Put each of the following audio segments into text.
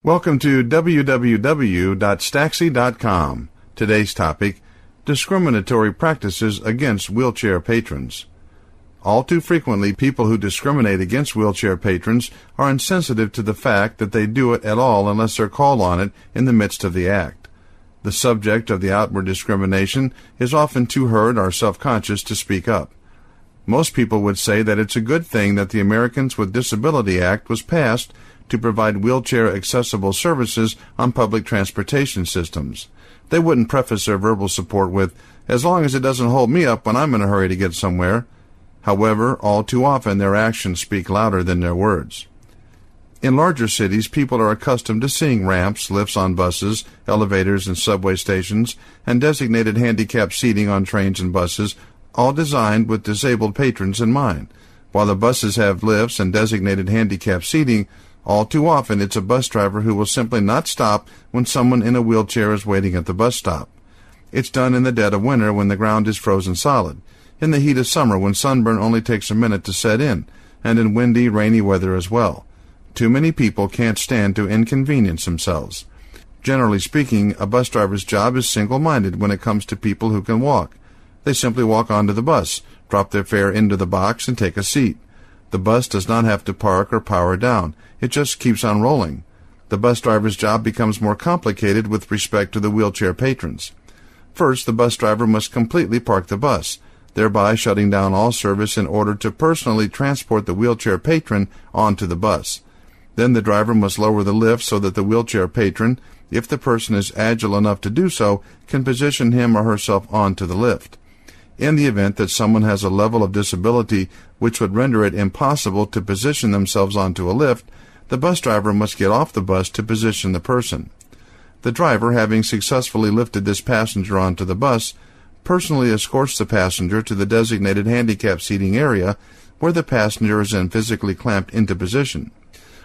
Welcome to www.staxi.com. Today's topic, discriminatory practices against wheelchair patrons. All too frequently, people who discriminate against wheelchair patrons are insensitive to the fact that they do it at all unless they're called on it in the midst of the act. The subject of the outward discrimination is often too hurt or self-conscious to speak up. Most people would say that it's a good thing that the Americans with Disability Act was passed to provide wheelchair-accessible services on public transportation systems. They wouldn't preface their verbal support with, "As long as it doesn't hold me up when I'm in a hurry to get somewhere." However, all too often their actions speak louder than their words. In larger cities, people are accustomed to seeing ramps, lifts on buses, elevators and subway stations, and designated handicap seating on trains and buses, all designed with disabled patrons in mind. While the buses have lifts and designated handicap seating, all too often it's a bus driver who will simply not stop when someone in a wheelchair is waiting at the bus stop. It's done in the dead of winter when the ground is frozen solid, in the heat of summer when sunburn only takes a minute to set in, and in windy, rainy weather as well. Too many people can't stand to inconvenience themselves. Generally speaking, a bus driver's job is single-minded when it comes to people who can walk. They simply walk onto the bus, drop their fare into the box, and take a seat. The bus does not have to park or power down. It just keeps on rolling. The bus driver's job becomes more complicated with respect to the wheelchair patrons. First, the bus driver must completely park the bus, thereby shutting down all service in order to personally transport the wheelchair patron onto the bus. Then the driver must lower the lift so that the wheelchair patron, if the person is agile enough to do so, can position him or herself onto the lift. In the event that someone has a level of disability which would render it impossible to position themselves onto a lift, the bus driver must get off the bus to position the person. The driver, having successfully lifted this passenger onto the bus, personally escorts the passenger to the designated handicap seating area where the passenger is then physically clamped into position.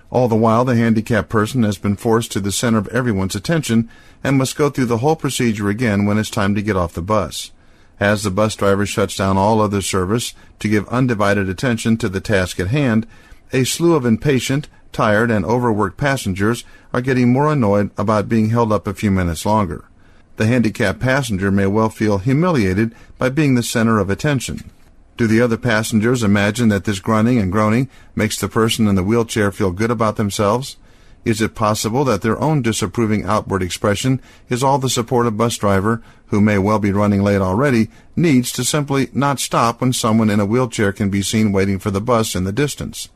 All the while, the handicapped person has been forced to the center of everyone's attention and must go through the whole procedure again when it's time to get off the bus. As the bus driver shuts down all other service to give undivided attention to the task at hand, a slew of impatient, tired, and overworked passengers are getting more annoyed about being held up a few minutes longer. The handicapped passenger may well feel humiliated by being the center of attention. Do the other passengers imagine that this grunting and groaning makes the person in the wheelchair feel good about themselves? Is it possible that their own disapproving outward expression is all the support a bus driver, who may well be running late already, needs to simply not stop when someone in a wheelchair can be seen waiting for the bus in the distance?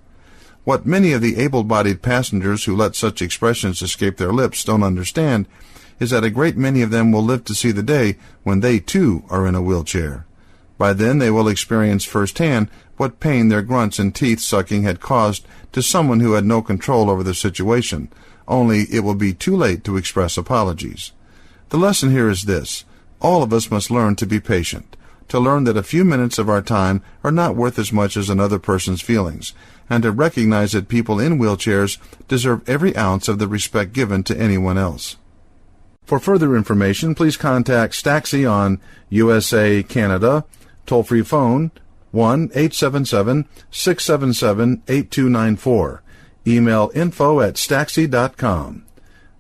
What many of the able-bodied passengers who let such expressions escape their lips don't understand is that a great many of them will live to see the day when they too are in a wheelchair. By then they will experience firsthand what pain their grunts and teeth sucking had caused to someone who had no control over the situation, only it will be too late to express apologies. The lesson here is this: all of us must learn to be patient, to learn that a few minutes of our time are not worth as much as another person's feelings, and to recognize that people in wheelchairs deserve every ounce of the respect given to anyone else. For further information, please contact Staxi on USA, Canada, toll-free phone 1-877-677-8294. Email info@staxi.com.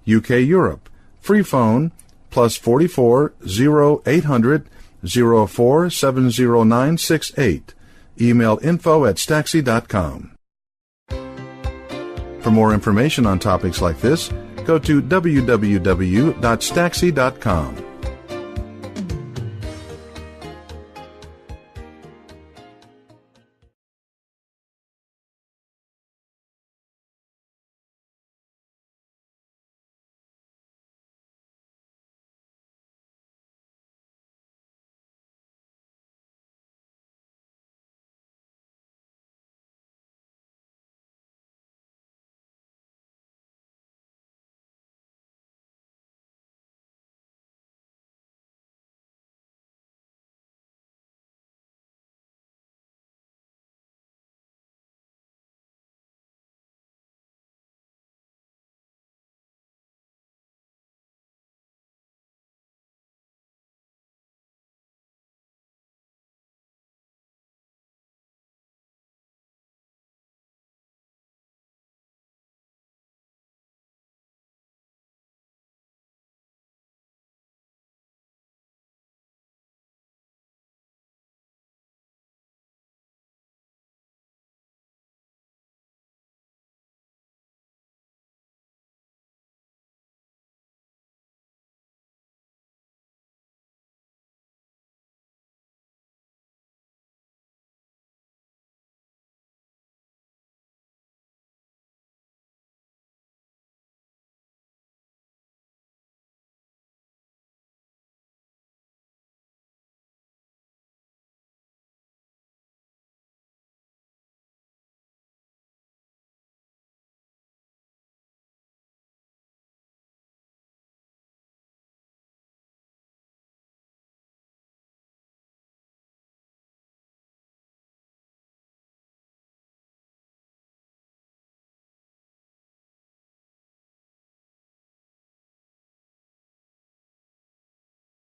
UK, Europe, free phone +44 0800 04 70968. Email info@staxi.com. For more information on topics like this, go to www.staxi.com.